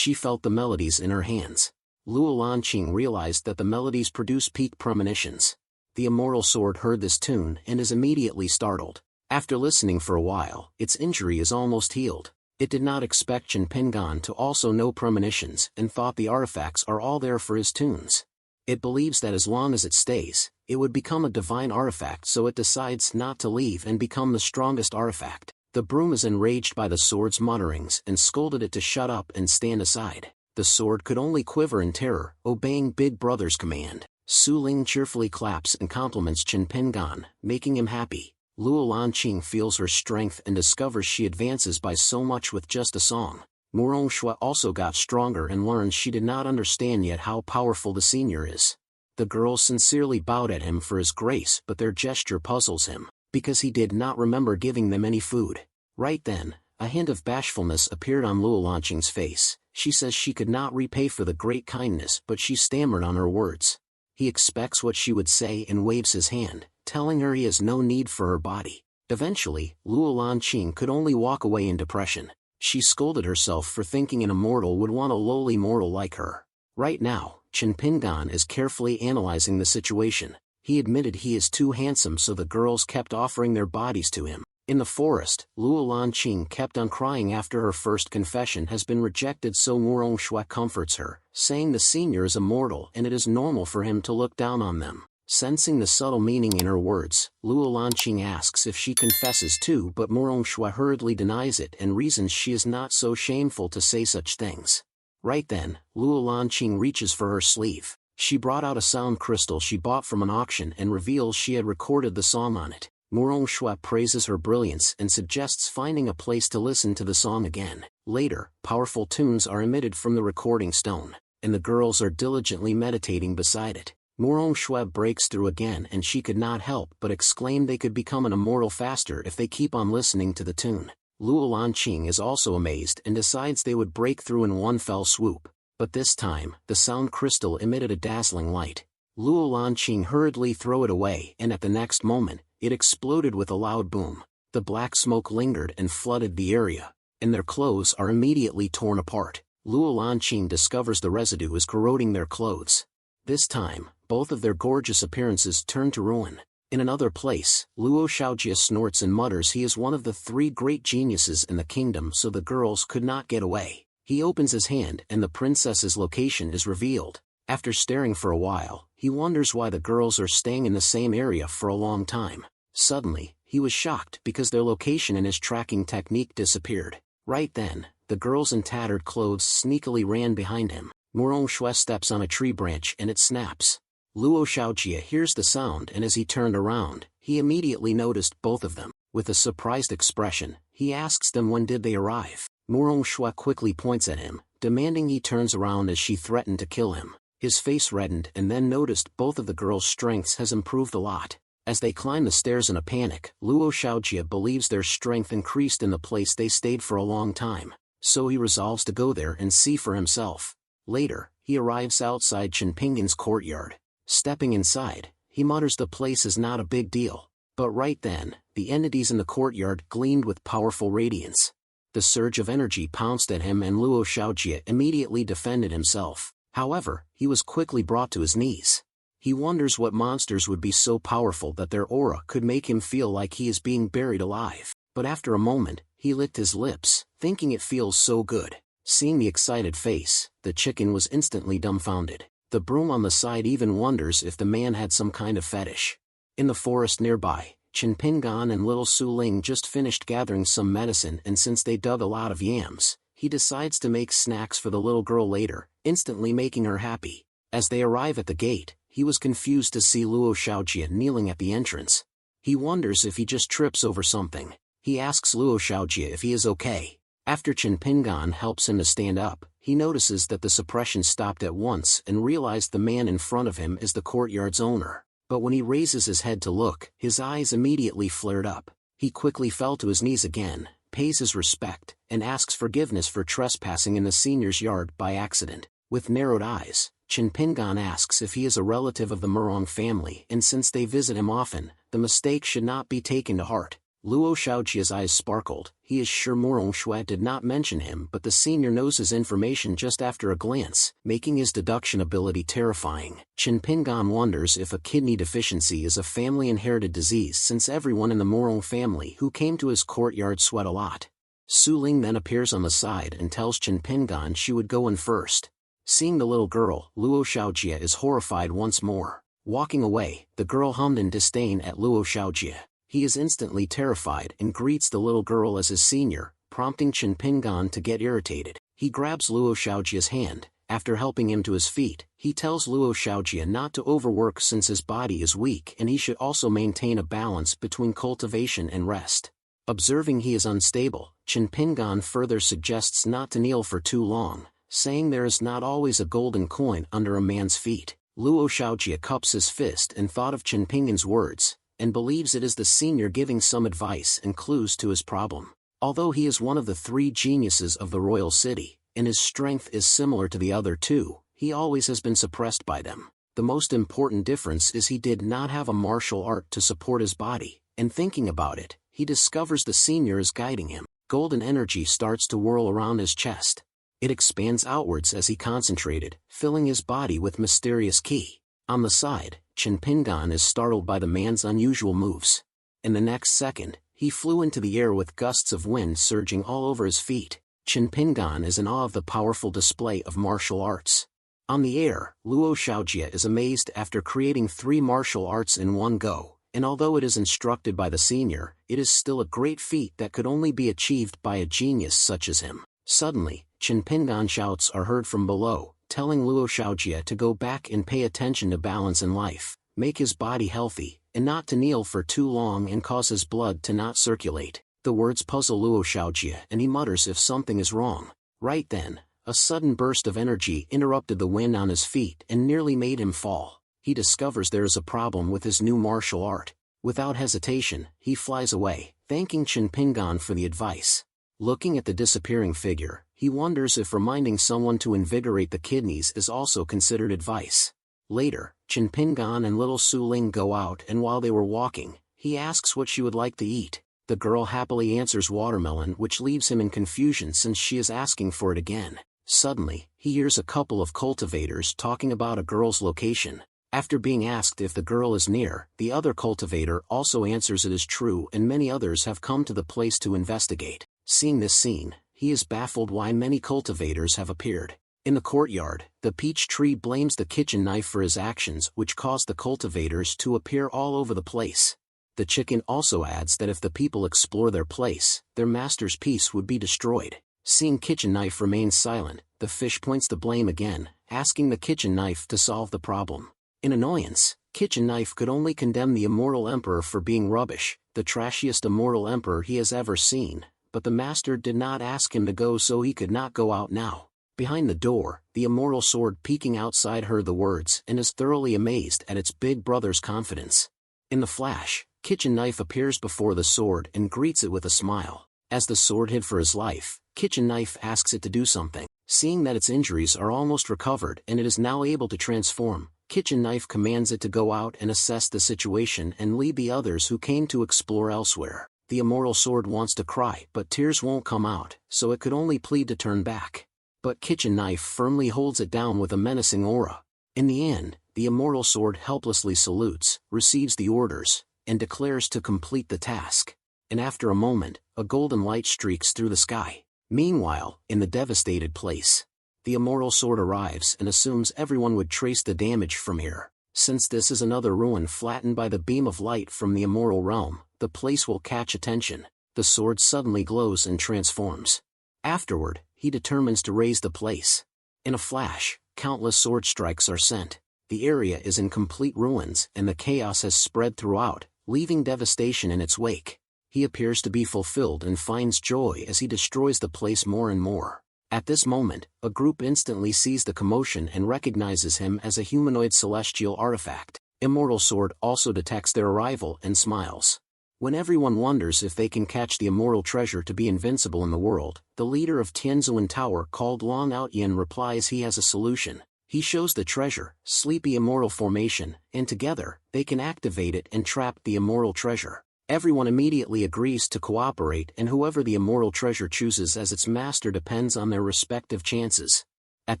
She felt the melodies in her hands. Luo Lanqing realized that the melodies produce peak premonitions. The immortal sword heard this tune and is immediately startled. After listening for a while, its injury is almost healed. It did not expect Chen Pingan to also know premonitions and thought the artifacts are all there for his tunes. It believes that as long as it stays, it would become a divine artifact, so it decides not to leave and become the strongest artifact. The broom is enraged by the sword's mutterings and scolded it to shut up and stand aside. The sword could only quiver in terror, obeying Big Brother's command. Su Ling cheerfully claps and compliments Chen Pingan, making him happy. Luo Lanqing feels her strength and discovers she advances by so much with just a song. Murong Shui also got stronger and learns she did not understand yet how powerful the senior is. The girls sincerely bowed at him for his grace, but their gesture puzzles him, because he did not remember giving them any food. Right then, a hint of bashfulness appeared on Luo Lanqing's face. She says she could not repay for the great kindness, but she stammered on her words. He expects what she would say and waves his hand, telling her he has no need for her body. Eventually, Luo Lanqing could only walk away in depression. She scolded herself for thinking an immortal would want a lowly mortal like her. Right now, Chen Pingan is carefully analyzing the situation. He admitted he is too handsome, so the girls kept offering their bodies to him. In the forest, Luo Lanqing kept on crying after her first confession has been rejected, so Murong Shui comforts her, saying the senior is immortal and it is normal for him to look down on them. Sensing the subtle meaning in her words, Luo Lanqing asks if she confesses too, but Murong Shui hurriedly denies it and reasons she is not so shameful to say such things. Right then, Luo Lanqing reaches for her sleeve. She brought out a sound crystal she bought from an auction and reveals she had recorded the song on it. Murong Shui praises her brilliance and suggests finding a place to listen to the song again. Later, powerful tunes are emitted from the recording stone, and the girls are diligently meditating beside it. Murong Shui breaks through again, and she could not help but exclaim they could become an immortal faster if they keep on listening to the tune. Luo Lanqing is also amazed and decides they would break through in one fell swoop. But this time, the sound crystal emitted a dazzling light. Luo Lanqing hurriedly threw it away, and at the next moment, it exploded with a loud boom. The black smoke lingered and flooded the area, and their clothes are immediately torn apart. Luo Lanqing discovers the residue is corroding their clothes. This time, both of their gorgeous appearances turn to ruin. In another place, Luo Xiaojie snorts and mutters he is one of the 3 great geniuses in the kingdom, so the girls could not get away. He opens his hand and the princess's location is revealed. After staring for a while, he wonders why the girls are staying in the same area for a long time. Suddenly, he was shocked because their location and his tracking technique disappeared. Right then, the girls in tattered clothes sneakily ran behind him. Murong Shui steps on a tree branch and it snaps. Luo Xiaojie hears the sound, and as he turned around, he immediately noticed both of them. With a surprised expression, he asks them when did they arrive. Murong Shui quickly points at him, demanding he turns around as she threatened to kill him. His face reddened and then noticed both of the girls' strengths has improved a lot. As they climb the stairs in a panic, Luo Xiaojie believes their strength increased in the place they stayed for a long time, so he resolves to go there and see for himself. Later, he arrives outside Chen Pingan's courtyard. Stepping inside, he mutters the place is not a big deal. But right then, the entities in the courtyard gleamed with powerful radiance. The surge of energy pounced at him and Luo Xiaojie immediately defended himself. However, he was quickly brought to his knees. He wonders what monsters would be so powerful that their aura could make him feel like he is being buried alive. But after a moment, he licked his lips, thinking it feels so good. Seeing the excited face, the chicken was instantly dumbfounded. The broom on the side even wonders if the man had some kind of fetish. In the forest nearby, Chen Pingan and little Su Ling just finished gathering some medicine, and since they dug a lot of yams, he decides to make snacks for the little girl later, instantly making her happy. As they arrive at the gate, he was confused to see Luo Xiaojie kneeling at the entrance. He wonders if he just trips over something. He asks Luo Xiaojie if he is okay. After Chen Pingan helps him to stand up, he notices that the suppression stopped at once and realized the man in front of him is the courtyard's owner. But when he raises his head to look, his eyes immediately flared up. He quickly fell to his knees again, pays his respect, and asks forgiveness for trespassing in the senior's yard by accident. With narrowed eyes, Chen Pingan asks if he is a relative of the Murong family, and since they visit him often, the mistake should not be taken to heart. Luo Xiaojia's eyes sparkled. He is sure Morong Shui did not mention him, but the senior knows his information just after a glance, making his deduction ability terrifying. Chen Pingan wonders if a kidney deficiency is a family-inherited disease, since everyone in the Morong family who came to his courtyard sweat a lot. Su Ling then appears on the side and tells Chen Pingan she would go in first. Seeing the little girl, Luo Xiaojia is horrified once more. Walking away, the girl hummed in disdain at Luo Xiaojia. He is instantly terrified and greets the little girl as his senior, prompting Chen Pingan to get irritated. He grabs Luo Xiaojia's hand. After helping him to his feet, he tells Luo Xiaojia not to overwork since his body is weak and he should also maintain a balance between cultivation and rest. Observing he is unstable, Chen Pingan further suggests not to kneel for too long, saying there is not always a golden coin under a man's feet. Luo Xiaojia cups his fist and thought of Chen Pingan's words, and believes it is the senior giving some advice and clues to his problem. Although he is one of the 3 geniuses of the royal city, and his strength is similar to the other 2, he always has been suppressed by them. The most important difference is he did not have a martial art to support his body, and thinking about it, he discovers the senior is guiding him. Golden energy starts to whirl around his chest. It expands outwards as he concentrated, filling his body with mysterious ki. On the side, Chen Pingan is startled by the man's unusual moves. In the next second, he flew into the air with gusts of wind surging all over his feet. Chen Pingan is in awe of the powerful display of martial arts. On the air, Luo Xiaojia is amazed after creating 3 martial arts in one go, and although it is instructed by the senior, it is still a great feat that could only be achieved by a genius such as him. Suddenly, Chen Pingan shouts are heard from below, telling Luo Xiaojia to go back and pay attention to balance in life, make his body healthy, and not to kneel for too long and cause his blood to not circulate. The words puzzle Luo Xiaojia and he mutters if something is wrong. Right then, a sudden burst of energy interrupted the wind on his feet and nearly made him fall. He discovers there is a problem with his new martial art. Without hesitation, he flies away, thanking Chen Pingan for the advice. Looking at the disappearing figure, he wonders if reminding someone to invigorate the kidneys is also considered advice. Later, Chen Pingan and little Su Ling go out, and while they were walking, he asks what she would like to eat. The girl happily answers watermelon, which leaves him in confusion since she is asking for it again. Suddenly, he hears a couple of cultivators talking about a girl's location. After being asked if the girl is near, the other cultivator also answers it is true, and many others have come to the place to investigate. Seeing this scene, he is baffled why many cultivators have appeared. In the courtyard, the peach tree blames the kitchen knife for his actions, which caused the cultivators to appear all over the place. The chicken also adds that if the people explore their place, their master's peace would be destroyed. Seeing kitchen knife remain silent, the fish points the blame again, asking the kitchen knife to solve the problem. In annoyance, kitchen knife could only condemn the immortal emperor for being rubbish, the trashiest immortal emperor he has ever seen, but the master did not ask him to go, so he could not go out now. Behind the door, the immortal sword peeking outside heard the words and is thoroughly amazed at its big brother's confidence. In the flash, kitchen knife appears before the sword and greets it with a smile. As the sword hid for his life, kitchen knife asks it to do something. Seeing that its injuries are almost recovered and it is now able to transform, kitchen knife commands it to go out and assess the situation and lead the others who came to explore elsewhere. The immortal sword wants to cry, but tears won't come out, so it could only plead to turn back. But kitchen knife firmly holds it down with a menacing aura. In the end, the immortal sword helplessly salutes, receives the orders, and declares to complete the task. And after a moment, a golden light streaks through the sky. Meanwhile, in the devastated place, the immortal sword arrives and assumes everyone would trace the damage from here. Since this is another ruin flattened by the beam of light from the immortal realm, the place will catch attention. The sword suddenly glows and transforms. Afterward, he determines to raise the place. In a flash, countless sword strikes are sent. The area is in complete ruins and the chaos has spread throughout, leaving devastation in its wake. He appears to be fulfilled and finds joy as he destroys the place more and more. At this moment, a group instantly sees the commotion and recognizes him as a humanoid celestial artifact. Immortal Sword also detects their arrival and smiles. When everyone wonders if they can catch the immortal treasure to be invincible in the world, the leader of Tianzuan Tower called Long Outyin replies he has a solution. He shows the treasure, Sleepy Immortal Formation, and together, they can activate it and trap the immortal treasure. Everyone immediately agrees to cooperate, and whoever the immortal treasure chooses as its master depends on their respective chances. At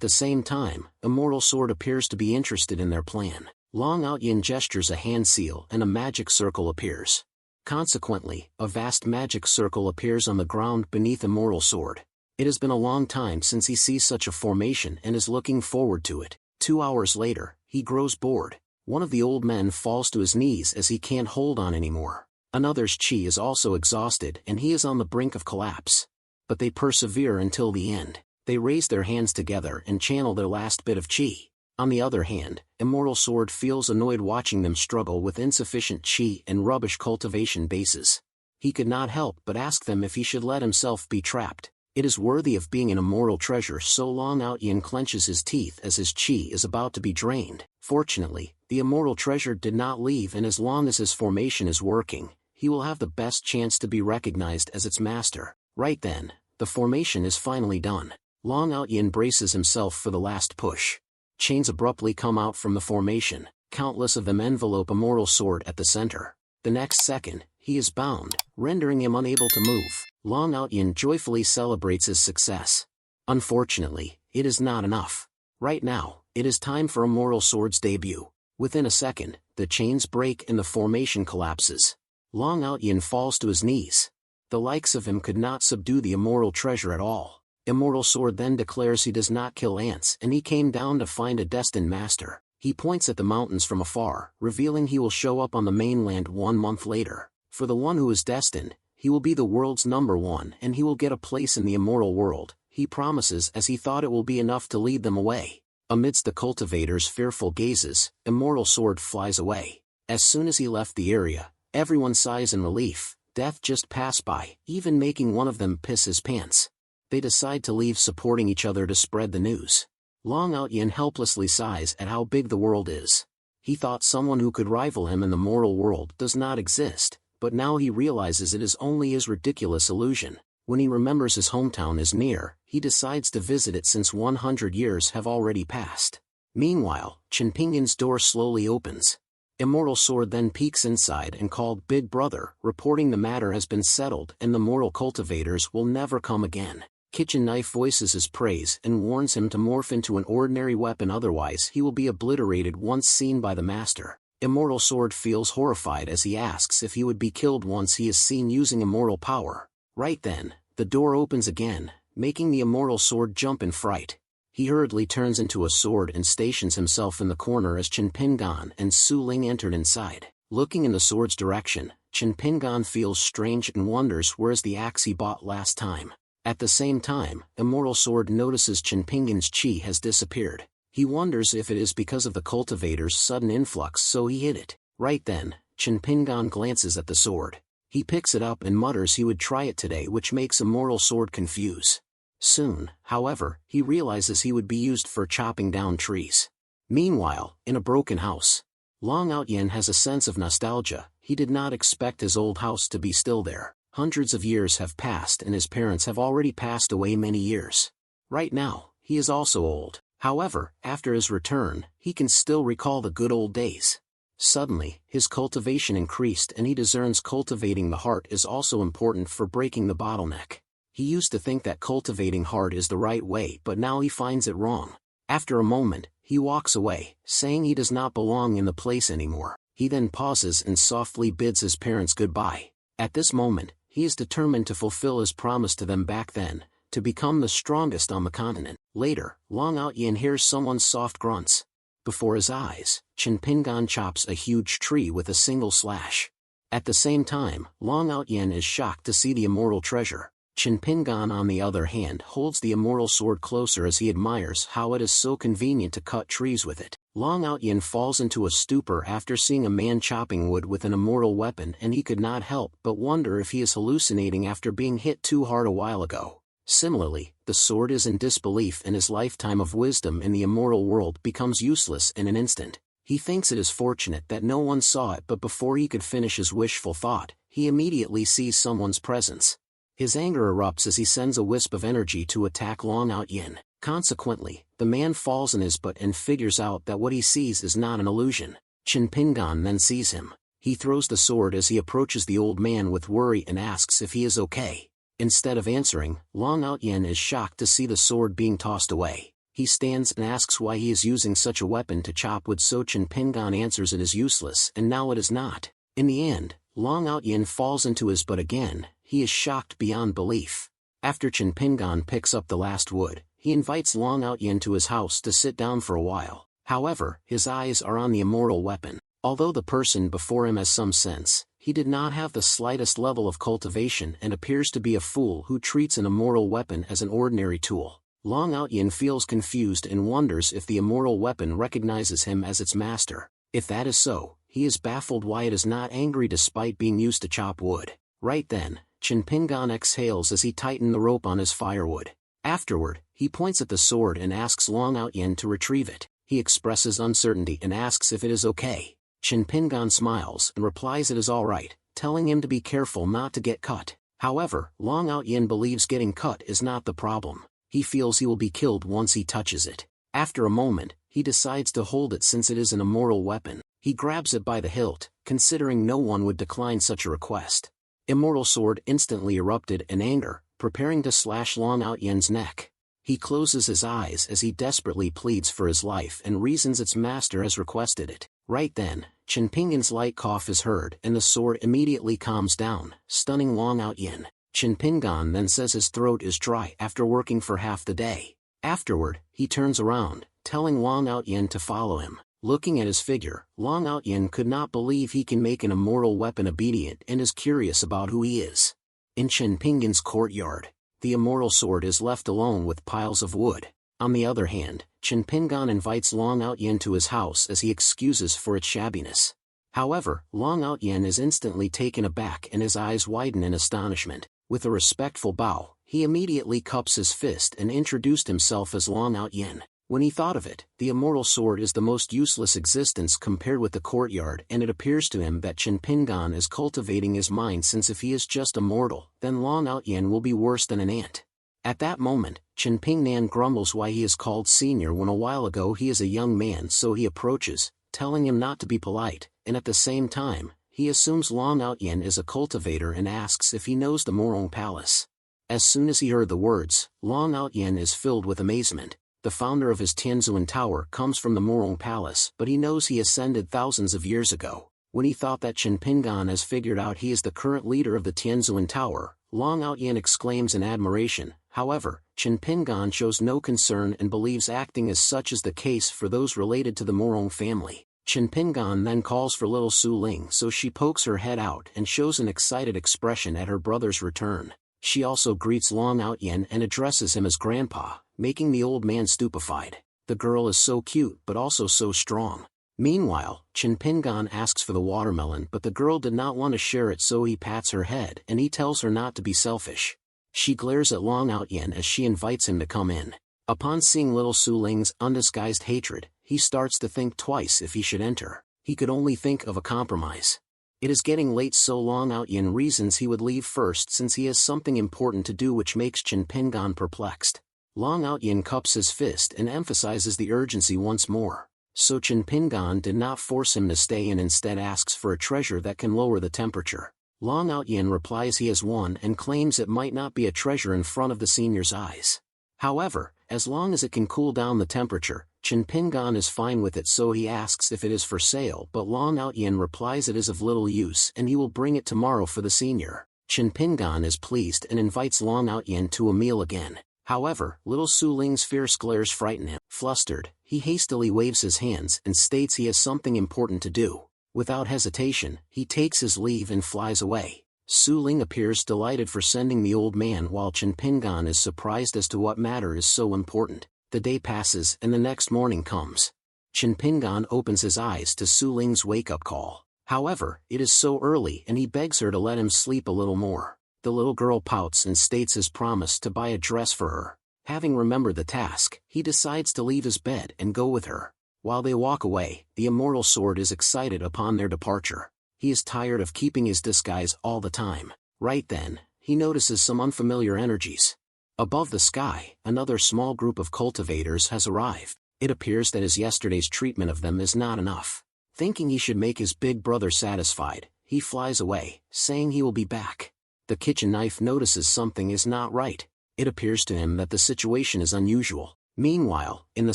the same time, Immortal Sword appears to be interested in their plan. Long Out Yin gestures a hand seal and a magic circle appears. Consequently, a vast magic circle appears on the ground beneath Immortal Sword. It has been a long time since he sees such a formation and is looking forward to it. 2 hours later, he grows bored. One of the old men falls to his knees as he can't hold on anymore. Another's chi is also exhausted and he is on the brink of collapse. But they persevere until the end. They raise their hands together and channel their last bit of chi. On the other hand, Immortal Sword feels annoyed watching them struggle with insufficient chi and rubbish cultivation bases. He could not help but ask them if he should let himself be trapped. It is worthy of being an immortal treasure, so Long Out Yin clenches his teeth as his chi is about to be drained. Fortunately, the immortal treasure did not leave, and as long as his formation is working, he will have the best chance to be recognized as its master. Right then, the formation is finally done. Long Out Yin braces himself for the last push. Chains abruptly come out from the formation, countless of them envelope Immortal Sword at the center. The next second, he is bound, rendering him unable to move. Long Out Yin joyfully celebrates his success. Unfortunately, it is not enough. Right now, it is time for Immortal Sword's debut. Within a second, the chains break and the formation collapses. Long Out Yin falls to his knees. The likes of him could not subdue the immortal treasure at all. Immortal Sword then declares he does not kill ants and he came down to find a destined master. He points at the mountains from afar, revealing he will show up on the mainland 1 month later. For the one who is destined, he will be the world's #1 and he will get a place in the immortal world, he promises, as he thought it will be enough to lead them away. Amidst the cultivators' fearful gazes, Immortal Sword flies away. As soon as he left the area, everyone sighs in relief. Death just passed by, even making one of them piss his pants. They decide to leave, supporting each other to spread the news. Long Out Yin helplessly sighs at how big the world is. He thought someone who could rival him in the mortal world does not exist, but now he realizes it is only his ridiculous illusion. When he remembers his hometown is near, he decides to visit it since 100 years have already passed. Meanwhile, Chinpingyin's door slowly opens. Immortal Sword then peeks inside and called Big Brother, reporting the matter has been settled and the mortal cultivators will never come again. Kitchen Knife voices his praise and warns him to morph into an ordinary weapon, otherwise he will be obliterated once seen by the master. Immortal Sword feels horrified as he asks if he would be killed once he is seen using immortal power. Right then, the door opens again, making the Immortal Sword jump in fright. He hurriedly turns into a sword and stations himself in the corner as Chen Pingan and Su Ling entered inside. Looking in the sword's direction, Chen Pingan feels strange and wonders where is the axe he bought last time. At the same time, Immortal Sword notices Chen Pingan's chi has disappeared. He wonders if it is because of the cultivator's sudden influx, so he hid it. Right then, Chen Pingan glances at the sword. He picks it up and mutters he would try it today, which makes Immortal Sword confuse. Soon, however, he realizes he would be used for chopping down trees. Meanwhile, in a broken house, Long Out Yin has a sense of nostalgia. He did not expect his old house to be still there. Hundreds of years have passed and his parents have already passed away many years. Right now, he is also old. However, after his return, he can still recall the good old days. Suddenly, his cultivation increased and he discerns cultivating the heart is also important for breaking the bottleneck. He used to think that cultivating hard is the right way, but now he finds it wrong. After a moment, he walks away, saying he does not belong in the place anymore. He then pauses and softly bids his parents goodbye. At this moment, he is determined to fulfill his promise to them back then, to become the strongest on the continent. Later, Long Out Yin hears someone's soft grunts. Before his eyes, Chen Pingan chops a huge tree with a single slash. At the same time, Long Out Yin is shocked to see the immortal treasure. Chen Pingan, on the other hand, holds the immortal sword closer as he admires how it is so convenient to cut trees with it. Long Out Yin falls into a stupor after seeing a man chopping wood with an immortal weapon, and he could not help but wonder if he is hallucinating after being hit too hard a while ago. Similarly, the sword is in disbelief and his lifetime of wisdom in the immortal world becomes useless in an instant. He thinks it is fortunate that no one saw it, but before he could finish his wishful thought, he immediately sees someone's presence. His anger erupts as he sends a wisp of energy to attack Long Out Yin. Consequently, the man falls in his butt and figures out that what he sees is not an illusion. Chen Pingan then sees him. He throws the sword as he approaches the old man with worry and asks if he is okay. Instead of answering, Long Out-yen is shocked to see the sword being tossed away. He stands and asks why he is using such a weapon to chop wood, so Chinpingan answers it is useless and now it is not. In the end, Long Out-yen falls into his but again, he is shocked beyond belief. After Chinpingan picks up the last wood, he invites Long Out-yen to his house to sit down for a while. However, his eyes are on the immortal weapon. Although the person before him has some sense, he did not have the slightest level of cultivation and appears to be a fool who treats an immortal weapon as an ordinary tool. Long Out-yen feels confused and wonders if the immortal weapon recognizes him as its master. If that is so, he is baffled why it is not angry despite being used to chop wood. Right then, Chinpingan exhales as he tightened the rope on his firewood. Afterward, he points at the sword and asks Long Out-yen to retrieve it. He expresses uncertainty and asks if it is okay. Chinpingan smiles and replies it is alright, telling him to be careful not to get cut. However, Long Out-yen believes getting cut is not the problem. He feels he will be killed once he touches it. After a moment, he decides to hold it since it is an immortal weapon. He grabs it by the hilt, considering no one would decline such a request. Immortal Sword instantly erupted in anger, preparing to slash Long Out-yen's neck. He closes his eyes as he desperately pleads for his life and reasons its master has requested it. Right then, Chinpingan's light cough is heard and the sword immediately calms down, stunning Long Out-yen. Chinpingan then says his throat is dry after working for half the day. Afterward, he turns around, telling Long Out-yen to follow him. Looking at his figure, Long Out-yen could not believe he can make an immortal weapon obedient and is curious about who he is. In Chinpingan's courtyard, the immortal sword is left alone with piles of wood. On the other hand, Chinpingan invites Long Out-yen to his house as he excuses for its shabbiness. However, Long Out-yen is instantly taken aback and his eyes widen in astonishment. With a respectful bow, he immediately cups his fist and introduced himself as Long Out-yen. When he thought of it, the immortal sword is the most useless existence compared with the courtyard, and it appears to him that Chinpingan is cultivating his mind, since if he is just a mortal, then Long Out-yen will be worse than an ant. At that moment, Chinpingan grumbles why he is called senior when a while ago he is a young man, so he approaches, telling him not to be polite, and at the same time, he assumes Long Out-yen is a cultivator and asks if he knows the Morong Palace. As soon as he heard the words, Long Out-yen is filled with amazement. The founder of his Tianzuan Tower comes from the Morong Palace, but he knows he ascended thousands of years ago. When he thought that Chinpingan has figured out he is the current leader of the Tianzuan Tower, Long Out-yen exclaims in admiration. However, Chinpingan shows no concern and believes acting as such is the case for those related to the Morong family. Chinpingan then calls for little Su Ling, so she pokes her head out and shows an excited expression at her brother's return. She also greets Long Out-yen and addresses him as grandpa, making the old man stupefied. The girl is so cute but also so strong. Meanwhile, Chinpingan asks for the watermelon, but the girl did not want to share it, so he pats her head and he tells her not to be selfish. She glares at Long Out-yen as she invites him to come in. Upon seeing little Su Ling's undisguised hatred, he starts to think twice if he should enter. He could only think of a compromise. It is getting late, so Long Out-yen reasons he would leave first since he has something important to do, which makes Chinpingan perplexed. Long Out-yen cups his fist and emphasizes the urgency once more. So Chinpingan did not force him to stay and instead asks for a treasure that can lower the temperature. Long Out-yen replies he has one and claims it might not be a treasure in front of the senior's eyes. However, as long as it can cool down the temperature, Chinpingan is fine with it, so he asks if it is for sale, but Long Out-yen replies it is of little use and he will bring it tomorrow for the senior. Chinpingan is pleased and invites Long Out-yen to a meal again. However, little Su Ling's fierce glares frighten him. Flustered, he hastily waves his hands and states he has something important to do. Without hesitation, he takes his leave and flies away. Su Ling appears delighted for sending the old man, while Chinpingan is surprised as to what matter is so important. The day passes and the next morning comes. Chinpingan opens his eyes to Su Ling's wake-up call. However, it is so early and he begs her to let him sleep a little more. The little girl pouts and states his promise to buy a dress for her. Having remembered the task, he decides to leave his bed and go with her. While they walk away, the immortal sword is excited upon their departure. He is tired of keeping his disguise all the time. Right then, he notices some unfamiliar energies. Above the sky, another small group of cultivators has arrived. It appears that his yesterday's treatment of them is not enough. Thinking he should make his big brother satisfied, he flies away, saying he will be back. The kitchen knife notices something is not right. It appears to him that the situation is unusual. Meanwhile, in the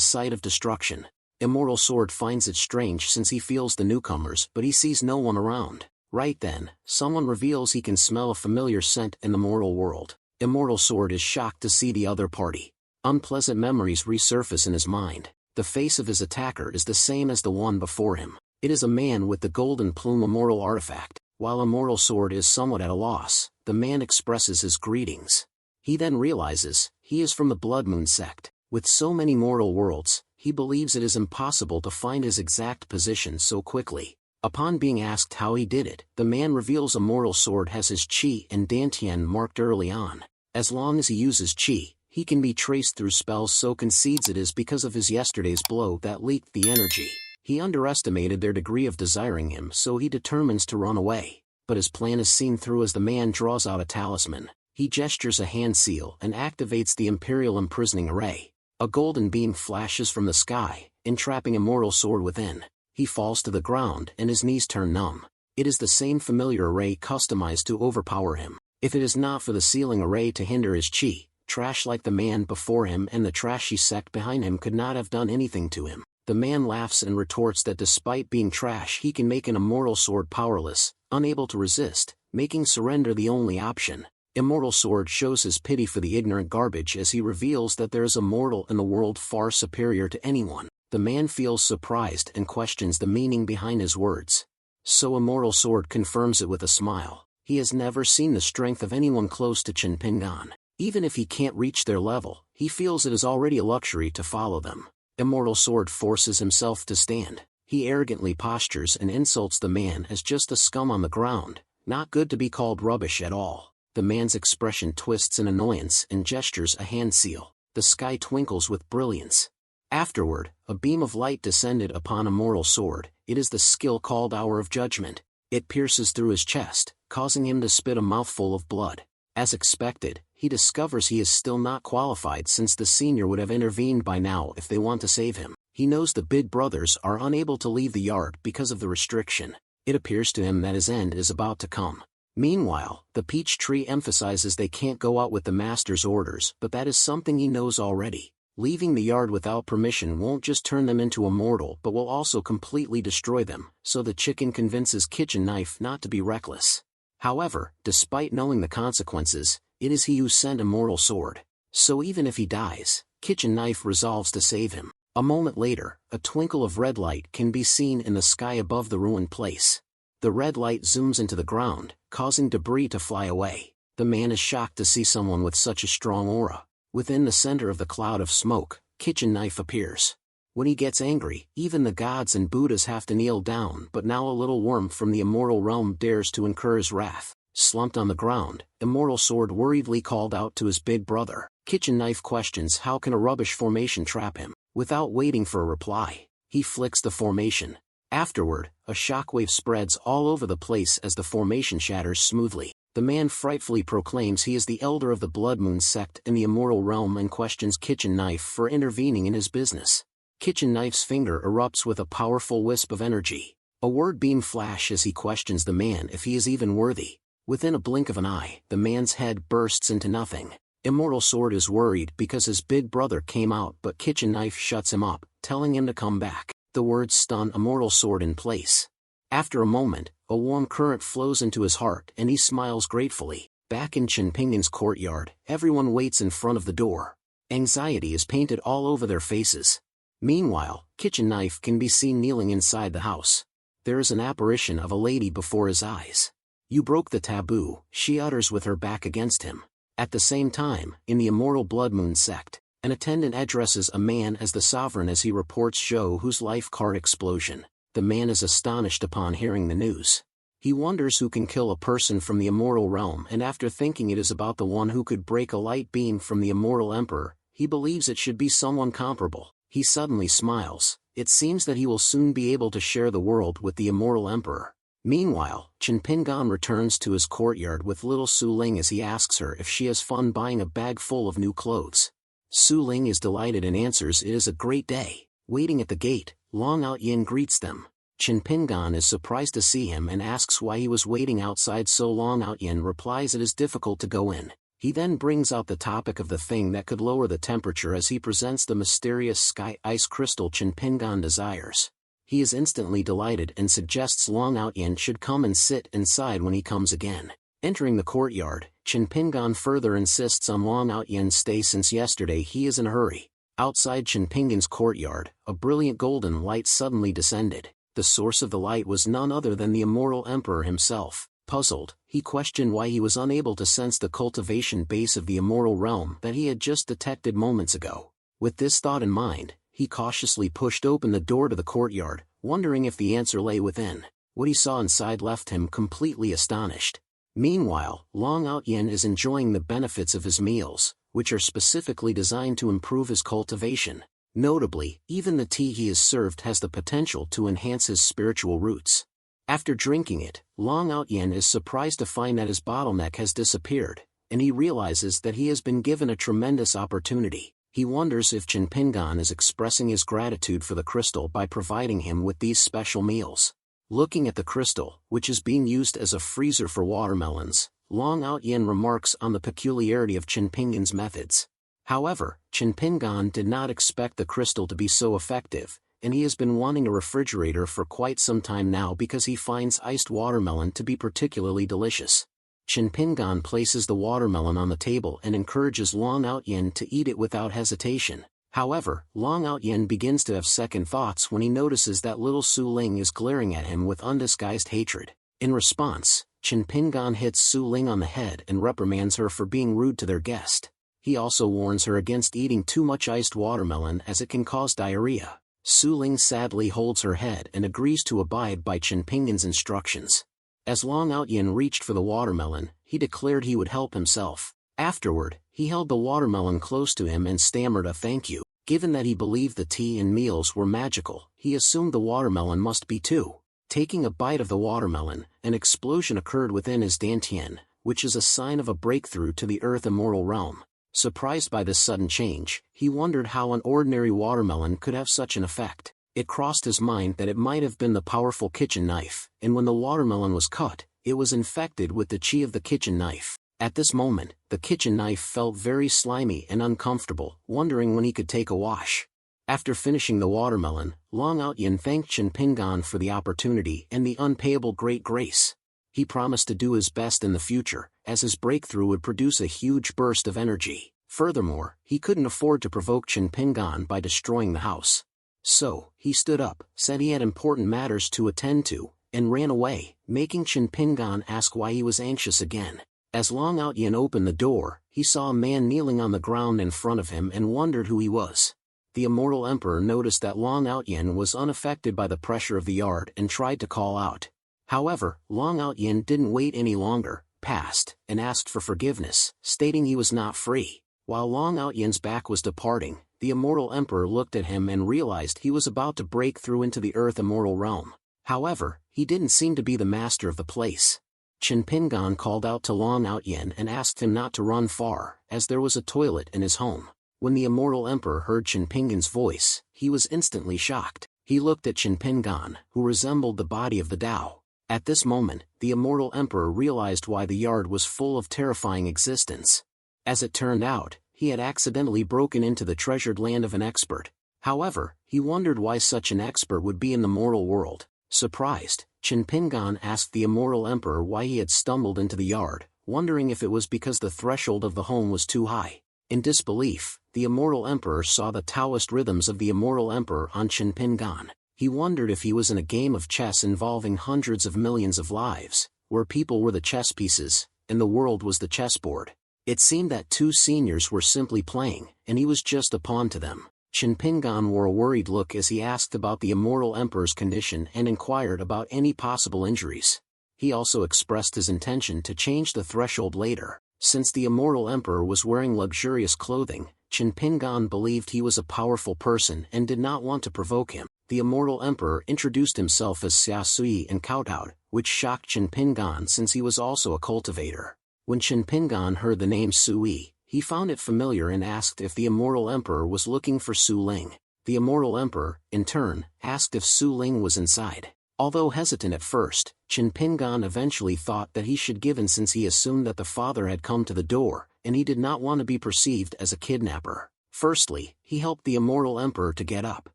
sight of destruction, Immortal Sword finds it strange since he feels the newcomers but he sees no one around. Right then, someone reveals he can smell a familiar scent in the mortal world. Immortal Sword is shocked to see the other party. Unpleasant memories resurface in his mind. The face of his attacker is the same as the one before him. It is a man with the golden plume immortal artifact. While Immortal Sword is somewhat at a loss, the man expresses his greetings. He then realizes, he is from the Blood Moon sect. With so many mortal worlds, he believes it is impossible to find his exact position so quickly. Upon being asked how he did it, the man reveals Immortal Sword has his chi and dantian marked early on. As long as he uses chi, he can be traced through spells, so concedes it is because of his yesterday's blow that leaked the energy. He underestimated their degree of desiring him, so he determines to run away. But his plan is seen through as the man draws out a talisman. He gestures a hand seal and activates the Imperial Imprisoning Array. A golden beam flashes from the sky, entrapping Immortal Sword within. He falls to the ground and his knees turn numb. It is the same familiar array customized to overpower him. If it is not for the sealing array to hinder his chi, trash like the man before him and the trashy sect behind him could not have done anything to him. The man laughs and retorts that despite being trash he can make an Immortal Sword powerless, unable to resist, making surrender the only option. Immortal Sword shows his pity for the ignorant garbage as he reveals that there is a mortal in the world far superior to anyone. The man feels surprised and questions the meaning behind his words. So Immortal Sword confirms it with a smile. He has never seen the strength of anyone close to Chinpingan. Even if he can't reach their level, he feels it is already a luxury to follow them. Immortal Sword forces himself to stand. He arrogantly postures and insults the man as just a scum on the ground, not good to be called rubbish at all. The man's expression twists in annoyance and gestures a hand seal. The sky twinkles with brilliance. Afterward, a beam of light descended upon Immortal Sword. It is the skill called Hour of Judgment. It pierces through his chest, causing him to spit a mouthful of blood. As expected, he discovers he is still not qualified since the senior would have intervened by now if they want to save him. He knows the big brothers are unable to leave the yard because of the restriction. It appears to him that his end is about to come. Meanwhile, the peach tree emphasizes they can't go out with the master's orders, but that is something he knows already. Leaving the yard without permission won't just turn them into immortal but will also completely destroy them, so the chicken convinces Kitchen Knife not to be reckless. However, despite knowing the consequences, it is he who sent Immortal Sword. So even if he dies, Kitchen Knife resolves to save him. A moment later, a twinkle of red light can be seen in the sky above the ruined place. The red light zooms into the ground, causing debris to fly away. The man is shocked to see someone with such a strong aura. Within the center of the cloud of smoke, Kitchen Knife appears. When he gets angry, even the gods and Buddhas have to kneel down, but now a little worm from the immortal realm dares to incur his wrath. Slumped on the ground, Immortal Sword worriedly called out to his big brother. Kitchen Knife questions how can a rubbish formation trap him. Without waiting for a reply, he flicks the formation. Afterward, a shockwave spreads all over the place as the formation shatters smoothly. The man frightfully proclaims he is the elder of the Blood Moon sect in the immortal realm and questions Kitchen Knife for intervening in his business. Kitchen Knife's finger erupts with a powerful wisp of energy. A word beam flash as he questions the man if he is even worthy. Within a blink of an eye, the man's head bursts into nothing. Immortal Sword is worried because his big brother came out, but Kitchen Knife shuts him up, telling him to come back. The words stun Immortal Sword in place. After a moment, a warm current flows into his heart and he smiles gratefully. Back in Chinpingan's courtyard, everyone waits in front of the door. Anxiety is painted all over their faces. Meanwhile, Kitchen Knife can be seen kneeling inside the house. There is an apparition of a lady before his eyes. "You broke the taboo," she utters with her back against him. At the same time, in the immortal Blood Moon sect, an attendant addresses a man as the sovereign as he reports Zhou Hu's life card explosion. The man is astonished upon hearing the news. He wonders who can kill a person from the immortal realm, and after thinking it is about the one who could break a light beam from the immortal emperor, he believes it should be someone comparable. He suddenly smiles. It seems that he will soon be able to share the world with the immortal emperor. Meanwhile, Chinpingan returns to his courtyard with little Su Ling as he asks her if she has fun buying a bag full of new clothes. Su Ling is delighted and answers it is a great day. Waiting at the gate, Long Out Yin greets them. Qin Pingan is surprised to see him and asks why he was waiting outside so long. Out Yin replies it is difficult to go in. He then brings out the topic of the thing that could lower the temperature as he presents the mysterious sky ice crystal Qin Pingan desires. He is instantly delighted and suggests Long Out Yin should come and sit inside when he comes again. Entering the courtyard, Qin Pingan further insists on Long Out Yin's stay since yesterday he is in a hurry. Outside Qin Pingan's courtyard, a brilliant golden light suddenly descended. The source of the light was none other than the immortal emperor himself. Puzzled, he questioned why he was unable to sense the cultivation base of the immortal realm that he had just detected moments ago. With this thought in mind, he cautiously pushed open the door to the courtyard, wondering if the answer lay within. What he saw inside left him completely astonished. Meanwhile, Long Out Yin is enjoying the benefits of his meals, which are specifically designed to improve his cultivation. Notably, even the tea he is served has the potential to enhance his spiritual roots. After drinking it, Long Out Yin is surprised to find that his bottleneck has disappeared, and he realizes that he has been given a tremendous opportunity. He wonders if Qin Pingan is expressing his gratitude for the crystal by providing him with these special meals. Looking at the crystal, which is being used as a freezer for watermelons, Long Out Yin remarks on the peculiarity of Qin Pingan's methods. However, Qin Pingan did not expect the crystal to be so effective, and he has been wanting a refrigerator for quite some time now because he finds iced watermelon to be particularly delicious. Qin Pingan places the watermelon on the table and encourages Long Out Yin to eat it without hesitation. However, Long Out Yin begins to have second thoughts when he notices that little Su Ling is glaring at him with undisguised hatred. In response, Qin Pingan hits Su Ling on the head and reprimands her for being rude to their guest. He also warns her against eating too much iced watermelon as it can cause diarrhea. Su Ling sadly holds her head and agrees to abide by Qin Pingan's instructions. As Long Out Yin reached for the watermelon, he declared he would help himself. Afterward, he held the watermelon close to him and stammered a thank you. Given that he believed the tea and meals were magical, he assumed the watermelon must be too. Taking a bite of the watermelon, an explosion occurred within his dantian, which is a sign of a breakthrough to the earth immortal realm. Surprised by this sudden change, he wondered how an ordinary watermelon could have such an effect. It crossed his mind that it might have been the powerful kitchen knife, and when the watermelon was cut, it was infected with the chi of the kitchen knife. At this moment, the kitchen knife felt very slimy and uncomfortable, wondering when he could take a wash. After finishing the watermelon, Long Out Yin thanked Qin Pingan for the opportunity and the unpayable great grace. He promised to do his best in the future, as his breakthrough would produce a huge burst of energy. Furthermore, he couldn't afford to provoke Qin Pingan by destroying the house. So, he stood up, said he had important matters to attend to, and ran away, making Qin Pingan ask why he was anxious again. As Long Out Yin opened the door, he saw a man kneeling on the ground in front of him and wondered who he was. The immortal emperor noticed that Long Out Yin was unaffected by the pressure of the yard and tried to call out. However, Long Out Yin didn't wait any longer, passed, and asked for forgiveness, stating he was not free. While Long Out Yin's back was departing, the immortal emperor looked at him and realized he was about to break through into the earth immortal realm. However, he didn't seem to be the master of the place. Qin Pingan called out to Long Out Yin and asked him not to run far, as there was a toilet in his home. When the immortal emperor heard Qin Pingan's voice, he was instantly shocked. He looked at Qin Pingan, who resembled the body of the Tao. At this moment, the immortal emperor realized why the yard was full of terrifying existence. As it turned out, he had accidentally broken into the treasured land of an expert. However, he wondered why such an expert would be in the mortal world. Surprised, Qin Pingan asked the immortal emperor why he had stumbled into the yard, wondering if it was because the threshold of the home was too high. In disbelief, the immortal emperor saw the Taoist rhythms of the immortal emperor on Qin Pingan. He wondered if he was in a game of chess involving hundreds of millions of lives, where people were the chess pieces, and the world was the chessboard. It seemed that two seniors were simply playing, and he was just a pawn to them. Qin Pingan wore a worried look as he asked about the immortal emperor's condition and inquired about any possible injuries. He also expressed his intention to change the threshold later. Since the immortal emperor was wearing luxurious clothing, Qin Pingan believed he was a powerful person and did not want to provoke him. The immortal emperor introduced himself as Xia Sui and Kowtow, which shocked Qin Pingan since he was also a cultivator. When Qin Pingan heard the name Sui, he found it familiar and asked if the immortal emperor was looking for Su Ling. The immortal emperor, in turn, asked if Su Ling was inside. Although hesitant at first, Chin Pingan eventually thought that he should give in since he assumed that the father had come to the door, and he did not want to be perceived as a kidnapper. Firstly, he helped the immortal emperor to get up.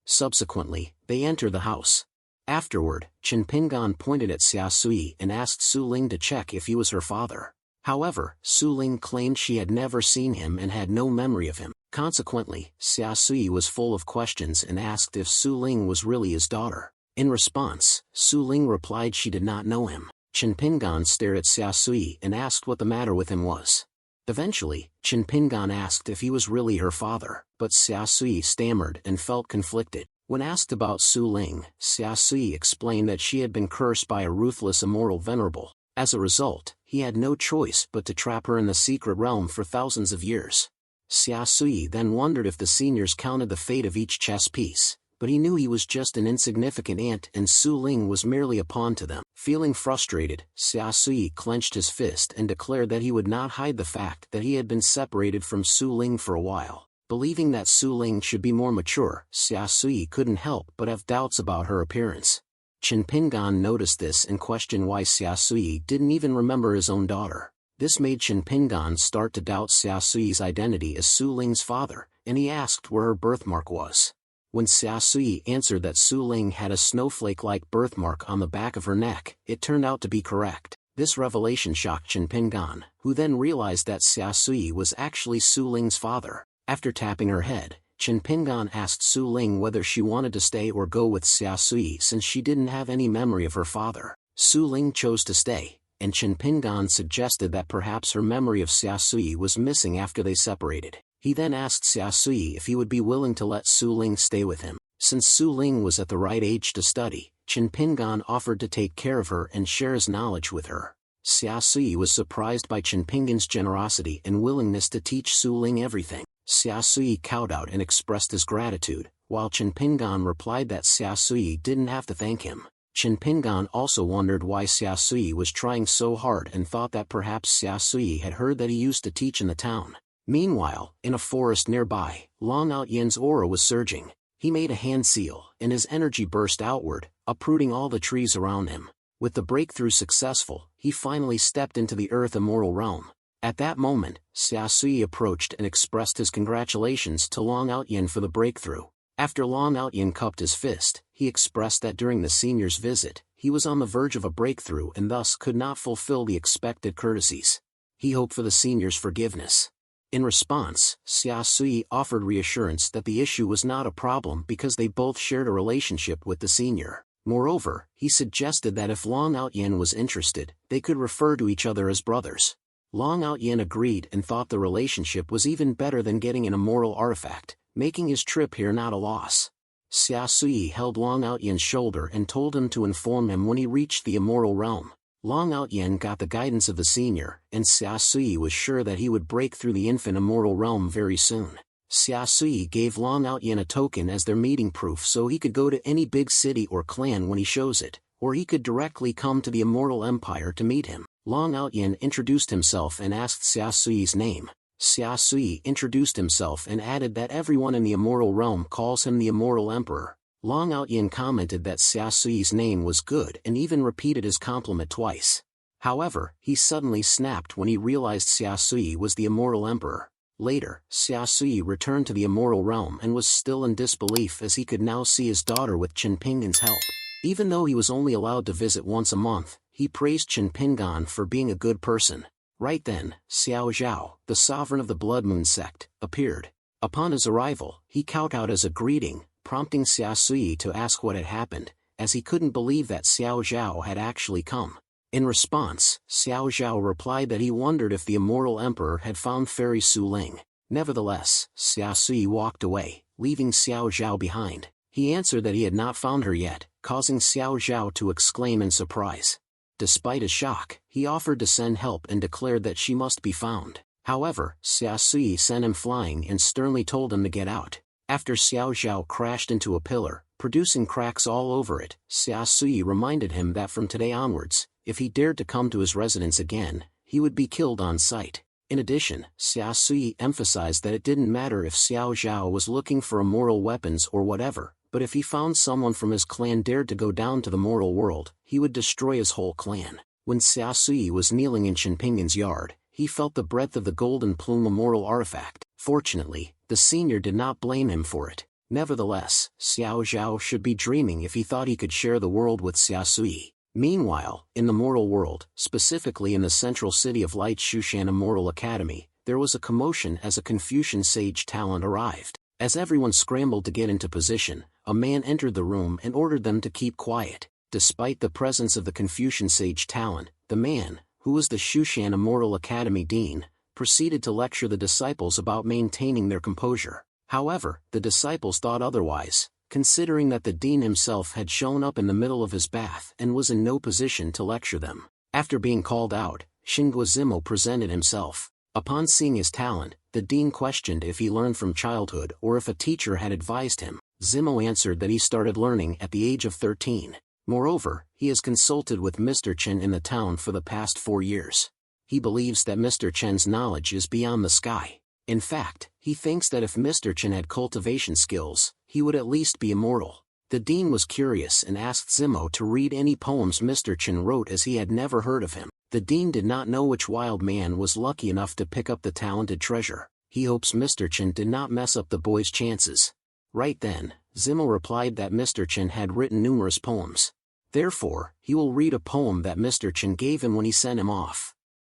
Subsequently, they enter the house. Afterward, Chin Pingan pointed at Xia Sui and asked Su Ling to check if he was her father. However, Su Ling claimed she had never seen him and had no memory of him. Consequently, Xia Sui was full of questions and asked if Su Ling was really his daughter. In response, Su Ling replied she did not know him. Chin Pingan stared at Xia Sui and asked what the matter with him was. Eventually, Chin Pingan asked if he was really her father, but Xia Sui stammered and felt conflicted. When asked about Su Ling, Xia Sui explained that she had been cursed by a ruthless immoral venerable. As a result, he had no choice but to trap her in the secret realm for thousands of years. Xia Sui then wondered if the seniors counted the fate of each chess piece, but he knew he was just an insignificant ant and Su Ling was merely a pawn to them. Feeling frustrated, Xia Sui clenched his fist and declared that he would not hide the fact that he had been separated from Su Ling for a while. Believing that Su Ling should be more mature, Xia Sui couldn't help but have doubts about her appearance. Chin Pingan noticed this and questioned why Xia Sui didn't even remember his own daughter. This made Chin Pingan start to doubt Xia Sui's identity as Su Ling's father, and he asked where her birthmark was. When Xia Sui answered that Su Ling had a snowflake-like birthmark on the back of her neck, it turned out to be correct. This revelation shocked Chin Pingan, who then realized that Xia Sui was actually Su Ling's father. After tapping her head, Chin Pingan asked Su Ling whether she wanted to stay or go with Xia Sui since she didn't have any memory of her father. Su Ling chose to stay, and Chin Pingan suggested that perhaps her memory of Xia Sui was missing after they separated. He then asked Xia Sui if he would be willing to let Su Ling stay with him. Since Su Ling was at the right age to study, Chin Pingan offered to take care of her and share his knowledge with her. Xia Sui was surprised by Chin Pingan's generosity and willingness to teach Su Ling everything. Xia Sui kowtowed and expressed his gratitude, while Chin Pingan replied that Xia Sui didn't have to thank him. Chin Pingan also wondered why Xia Sui was trying so hard and thought that perhaps Xia Sui had heard that he used to teach in the town. Meanwhile, in a forest nearby, Long Out Yin's aura was surging. He made a hand seal, and his energy burst outward, uprooting all the trees around him. With the breakthrough successful, he finally stepped into the Earth Immortal Realm. At that moment, Xia Sui approached and expressed his congratulations to Long Out Yin for the breakthrough. After Long Out Yin cupped his fist, he expressed that during the senior's visit, he was on the verge of a breakthrough and thus could not fulfill the expected courtesies. He hoped for the senior's forgiveness. In response, Xia Sui offered reassurance that the issue was not a problem because they both shared a relationship with the senior. Moreover, he suggested that if Long Out Yin was interested, they could refer to each other as brothers. Long Out Yin agreed and thought the relationship was even better than getting an immoral artifact, making his trip here not a loss. Xia Sui held Long Out Yin's shoulder and told him to inform him when he reached the immoral realm. Long Out Yin got the guidance of the senior, and Xia Sui was sure that he would break through the infant immortal realm very soon. Xia Sui gave Long Out Yin a token as their meeting proof so he could go to any big city or clan when he shows it, or he could directly come to the Immortal Empire to meet him. Long Out Yin introduced himself and asked Xia Sui's name. Xia Sui introduced himself and added that everyone in the immortal realm calls him the Immortal Emperor. Long Out Yin commented that Xia Sui's name was good and even repeated his compliment twice. However, he suddenly snapped when he realized Xia Sui was the Immortal Emperor. Later, Xia Sui returned to the Immortal Realm and was still in disbelief as he could now see his daughter with Chin Pingan's help. Even though he was only allowed to visit once a month, he praised Chin Pingan for being a good person. Right then, Xiao Zhao, the sovereign of the Blood Moon sect, appeared. Upon his arrival, he kowtowed as a greeting, prompting Xia Sui to ask what had happened, as he couldn't believe that Xiao Zhao had actually come. In response, Xiao Zhao replied that he wondered if the Immortal Emperor had found Fairy Su Ling. Nevertheless, Xia Sui walked away, leaving Xiao Zhao behind. He answered that he had not found her yet, causing Xiao Zhao to exclaim in surprise. Despite his shock, he offered to send help and declared that she must be found. However, Xia Sui sent him flying and sternly told him to get out. After Xiao Zhao crashed into a pillar, producing cracks all over it, Xia Sui reminded him that from today onwards, if he dared to come to his residence again, he would be killed on sight. In addition, Xia Sui emphasized that it didn't matter if Xiao Zhao was looking for immortal weapons or whatever, but if he found someone from his clan dared to go down to the moral world, he would destroy his whole clan. When Xiaosui was kneeling in Shinpingan's yard, he felt the breath of the golden plume, a moral artifact. Fortunately, the senior did not blame him for it. Nevertheless, Xiao Zhao should be dreaming if he thought he could share the world with Xiaosui. Meanwhile, in the mortal world, specifically in the central city of Light Shushan Immortal Academy, there was a commotion as a Confucian sage talent arrived. As everyone scrambled to get into position, a man entered the room and ordered them to keep quiet. Despite the presence of the Confucian sage talent, the man, who was the Shushan Immortal Academy dean, proceeded to lecture the disciples about maintaining their composure. However, the disciples thought otherwise, considering that the dean himself had shown up in the middle of his bath and was in no position to lecture them. After being called out, Xingua Zimo presented himself. Upon seeing his talent, the dean questioned if he learned from childhood or if a teacher had advised him. Zimo answered that he started learning at the age of 13. Moreover, he has consulted with Mr. Chen in the town for the past 4 years. He believes that Mr. Chen's knowledge is beyond the sky. In fact, he thinks that if Mr. Chen had cultivation skills, he would at least be immortal. The dean was curious and asked Zimo to read any poems Mr. Chen wrote, as he had never heard of him. The dean did not know which wild man was lucky enough to pick up the talented treasure. He hopes Mr. Chen did not mess up the boy's chances. Right then, Zimo replied that Mr. Chen had written numerous poems. Therefore, he will read a poem that Mr. Chen gave him when he sent him off.